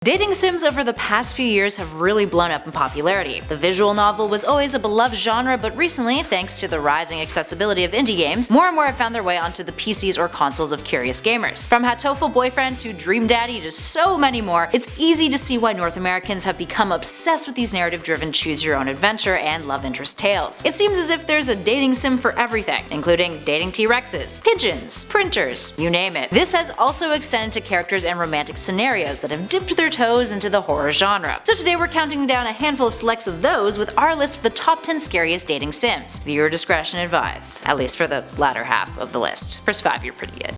Dating sims over the past few years have really blown up in popularity. The visual novel was always a beloved genre, but recently, thanks to the rising accessibility of indie games, more and more have found their way onto the PCs or consoles of curious gamers. From Hatoful Boyfriend to Dream Daddy to so many more, it's easy to see why North Americans have become obsessed with these narrative-driven choose-your-own-adventure and love interest tales. It seems as if there's a dating sim for everything, including dating T-Rexes, pigeons, printers, you name it. This has also extended to characters and romantic scenarios that have dipped their toes into the horror genre. So today we're counting down a handful of selects of those with our list of the top 10 scariest dating sims. Viewer discretion advised, at least for the latter half of the list. First 5 you're pretty good.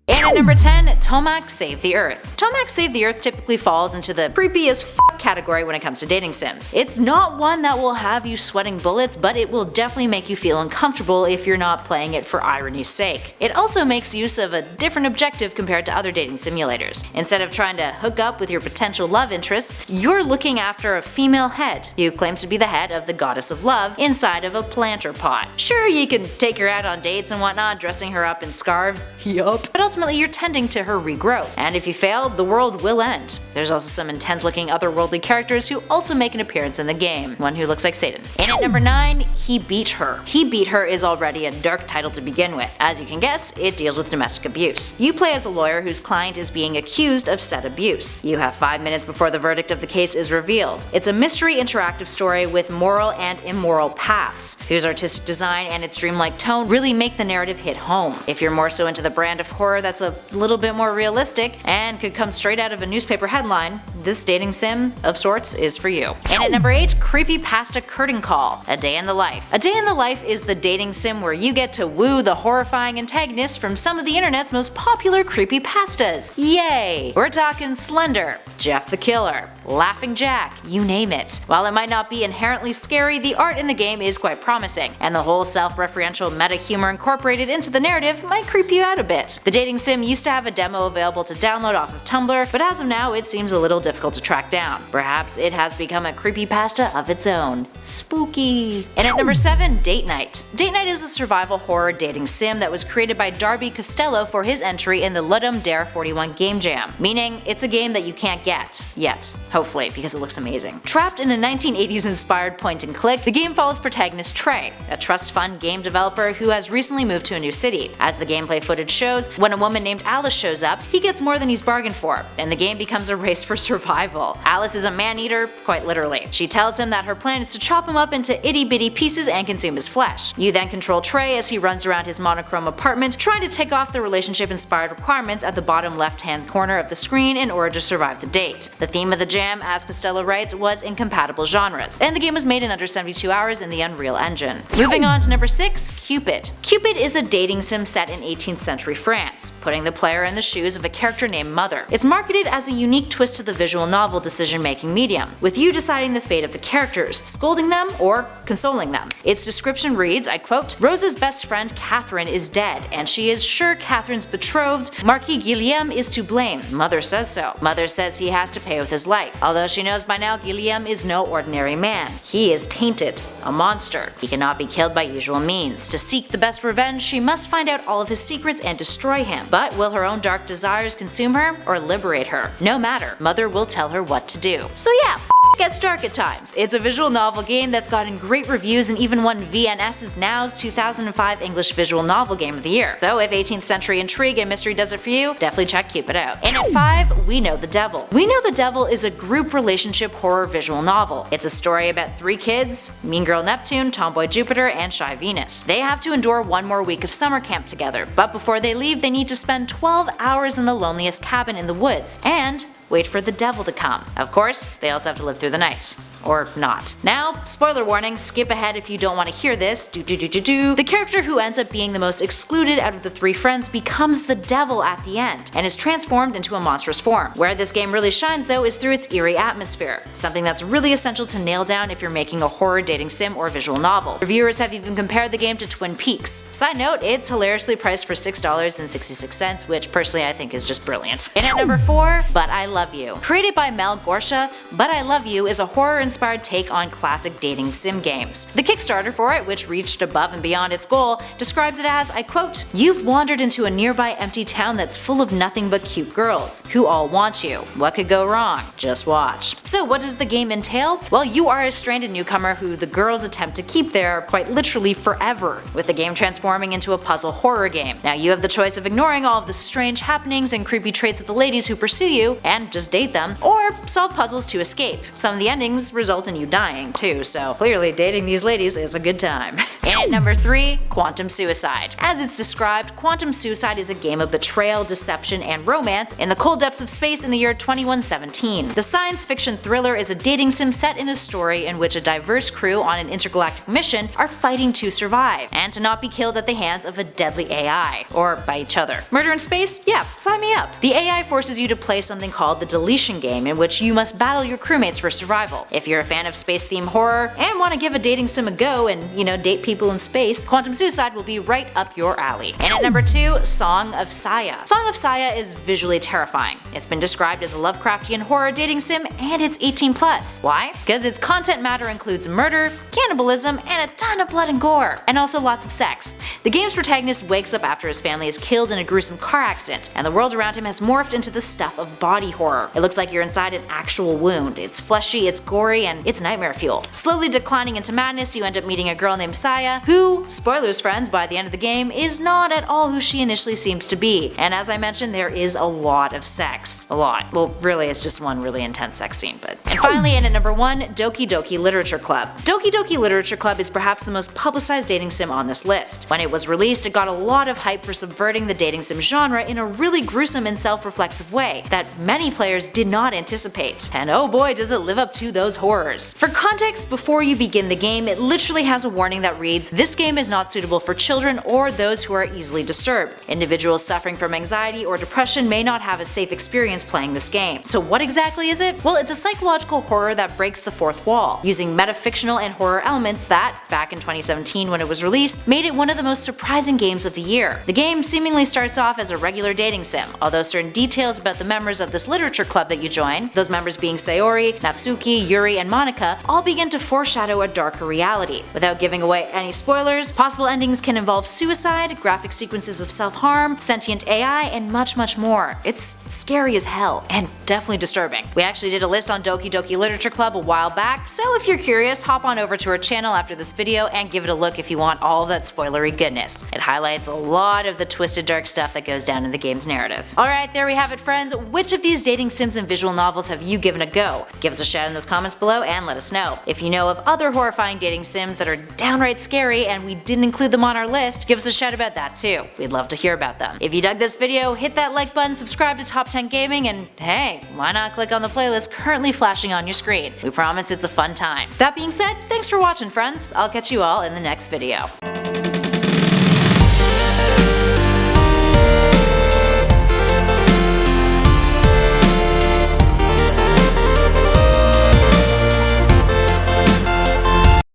And at number 10, Tomac Save the Earth. Tomac Save the Earth typically falls into the creepy as f category when it comes to dating sims. It's not one that will have you sweating bullets, but it will definitely make you feel uncomfortable if you're not playing it for irony's sake. It also makes use of a different objective compared to other dating simulators. Instead of trying to hook up with your potential love interests, you're looking after a female head who claims to be the head of the goddess of love inside of a planter pot. Sure, you can take her out on dates and whatnot, dressing her up in scarves, yup, but ultimately you're tending to her regrowth. And if you fail, the world will end. There's also some intense looking otherworldly characters who also make an appearance in the game, one who looks like Satan. And at number 9, He Beat Her. He Beat Her is already a dark title to begin with. As you can guess, it deals with domestic abuse. You play as a lawyer whose client is being accused of said abuse. You have 5 minutes before the verdict of the case is revealed. It's a mystery interactive story with moral and immoral paths, whose artistic design and its dreamlike tone really make the narrative hit home. If you're more so into the brand of horror that's a little bit more realistic and could come straight out of a newspaper headline, this dating sim of sorts is for you. And at number 8, Creepypasta Curtain Call, A Day in the Life. A Day in the Life is the dating sim where you get to woo the horrifying antagonists from some of the internet's most popular creepypastas. Yay! We're talking Slender, Jeff the Killer, Laughing Jack, you name it. While it might not be inherently scary, the art in the game is quite promising, and the whole self-referential meta humor incorporated into the narrative might creep you out a bit. The dating sim used to have a demo available to download off of Tumblr, but as of now it seems a little difficult to track down. Perhaps it has become a creepypasta of its own. Spooky. And at number 7, Date Night. Date Night is a survival horror dating sim that was created by Darby Costello for his entry in the Ludum Dare 41 Game Jam, meaning it's a game that you can't get. Yet. Hopefully, because it looks amazing. Trapped in a 1980s inspired point and click, the game follows protagonist Trey, a trust fund game developer who has recently moved to a new city. As the gameplay footage shows, when a woman named Alice shows up, he gets more than he's bargained for, and the game becomes a race for survival. Alice is a man-eater, quite literally. She tells him that her plan is to chop him up into itty-bitty pieces and consume his flesh. You then control Trey as he runs around his monochrome apartment, trying to tick off the relationship-inspired requirements at the bottom left-hand corner of the screen in order to survive the date. The theme of the jam, as Costello writes, was incompatible genres, and the game was made in under 72 hours in the Unreal Engine. Moving on to number 6, Cupid. Cupid is a dating sim set in 18th century France, putting the player in the shoes of a character named Mother. It's marketed as a unique twist to the visual novel decision-making medium, with you deciding the fate of the characters, scolding them or consoling them. Its description reads, I quote, Rose's best friend Catherine is dead, and she is sure Catherine's betrothed, Marquis Guillaume, is to blame. Mother says so. Mother says he has to pay with his life. Although she knows by now Guillaume is no ordinary man. He is tainted, a monster. He cannot be killed by usual means. To seek the best revenge, she must find out all of his secrets and destroy him. But will her own dark desires consume her or liberate her? No matter, Mother will tell her what to do. So yeah, gets dark at times. It's a visual novel game that's gotten great reviews and even won VNS's Now's 2005 English Visual Novel Game of the Year. So if 18th century intrigue and mystery does it for you, definitely check Cupid out. And at 5, We Know the Devil. We Know the Devil is a group relationship horror visual novel. It's a story about 3 kids, Mean Girl Neptune, Tomboy Jupiter, and Shy Venus. They have to endure 1 more week of summer camp together, but before they leave they need to spend 12 hours in the loneliest cabin in the woods, and wait for the devil to come. Of course, they also have to live through the night. Or not. Now, spoiler warning, skip ahead if you don't want to hear this. The character who ends up being the most excluded out of the 3 friends becomes the devil at the end, and is transformed into a monstrous form. Where this game really shines though is through its eerie atmosphere, something that's really essential to nail down if you're making a horror dating sim or visual novel. Reviewers have even compared the game to Twin Peaks. Side note, it's hilariously priced for $6.66, which personally I think is just brilliant. And at number 4, But I Love You. Created by Mel Gorsha, But I Love You is a horror horror-inspired take on classic dating sim games. The Kickstarter for it, which reached above and beyond its goal, describes it as, I quote, "You've wandered into a nearby empty town that's full of nothing but cute girls, who all want you. What could go wrong? Just watch." So what does the game entail? Well, you are a stranded newcomer who the girls attempt to keep there quite literally forever, with the game transforming into a puzzle horror game. Now you have the choice of ignoring all of the strange happenings and creepy traits of the ladies who pursue you, and just date them, or solve puzzles to escape. Some of the endings result in you dying too, so clearly dating these ladies is a good time. And at number 3, Quantum Suicide. As it's described, Quantum Suicide is a game of betrayal, deception, and romance in the cold depths of space in the year 2117. The science fiction thriller is a dating sim set in a story in which a diverse crew on an intergalactic mission are fighting to survive, and to not be killed at the hands of a deadly AI, or by each other. Murder in space? Yeah, sign me up. The AI forces you to play something called the deletion game, in which you must battle your crewmates for survival. If you're a fan of space-themed horror and want to give a dating sim a go and, date people in space, Quantum Suicide will be right up your alley. And at number 2, Song of Saya. Song of Saya is visually terrifying. It's been described as a Lovecraftian horror dating sim, and it's 18+. Why? Because its content matter includes murder, cannibalism, and a ton of blood and gore, and also lots of sex. The game's protagonist wakes up after his family is killed in a gruesome car accident, and the world around him has morphed into the stuff of body horror. It looks like you're inside an actual wound. It's fleshy, it's gory, and it's nightmare fuel. Slowly declining into madness, you end up meeting a girl named Saya, who, spoilers friends, by the end of the game, is not at all who she initially seems to be. And as I mentioned, there is a lot of sex. A lot. Well, really, it's just one really intense sex scene, but. And finally, and at number 1, Doki Doki Literature Club. Doki Doki Literature Club is perhaps the most publicized dating sim on this list. When it was released, it got a lot of hype for subverting the dating sim genre in a really gruesome and self-reflexive way that many players did not anticipate. And oh boy, does it live up to those horrors. For context, before you begin the game, it literally has a warning that reads, "This game is not suitable for children or those who are easily disturbed. Individuals suffering from anxiety or depression may not have a safe experience playing this game." So what exactly is it? Well, it's a psychological horror that breaks the fourth wall, using metafictional and horror elements that, back in 2017 when it was released, made it one of the most surprising games of the year. The game seemingly starts off as a regular dating sim, although certain details about the members of this literature club that you join, those members being Sayori, Natsuki, Yuri, and Monika, all begin to foreshadow a darker reality. Without giving away any spoilers, possible endings can involve suicide, graphic sequences of self-harm, sentient AI, and much more. It's scary as hell, and definitely disturbing. We actually did a list on Doki Doki Literature Club a while back, so if you're curious, hop on over to our channel after this video and give it a look if you want all of that spoilery goodness. It highlights a lot of the twisted dark stuff that goes down in the game's narrative. Alright, there we have it friends. Which of these dating sims and visual novels have you given a go? Give us a shout in those comments below and let us know. If you know of other horrifying dating sims that are downright scary and we didn't include them on our list, give us a shout about that too. We'd love to hear about them. If you dug this video, hit that like button, subscribe to Top 10 Gaming, and hey, why not click on the playlist currently flashing on your screen? We promise it's a fun time. That being said, thanks for watching friends. I'll catch you all in the next video.